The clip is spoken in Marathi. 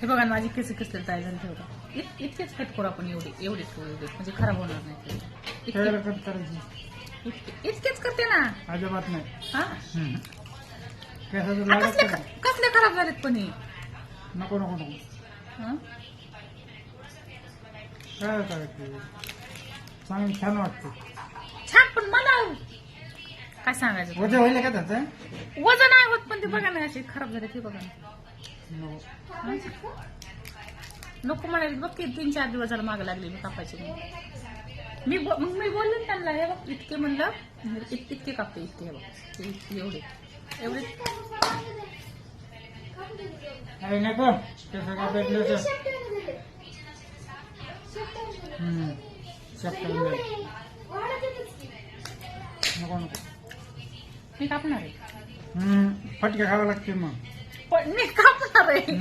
हे बघा माझी केस कसले तयार झाले ठेवलं. इतकेच कट करू आपण, एवढे म्हणजे खराब होणार नाही. इतकेच करते ना, अजिबात नाही. हा केसाचं लागत कसले खराब झालेत पण हे. नको नको नको. हं? काय करायचं, चांगलं छान वाटतं. छान, पण मला काय सांगायचं, वजन होईल का त्याचं? वजन नाही होत, पण ते बघा ना असे खराब झाले ते बघा ना. नको म्हणाले बघ की 3-4 दिवस झाला मागे लागले मी कापायचे म्हणून. मी बोलले ना त्यांना, हे बघ इतके म्हणलं इतके कापते, इतके हे बघ इतके एवढे अरे नको, केस काय भेटलं तर नको नको. मी कापणार आहे. फटके खावं लागते मग. पण मी कापणार आहे.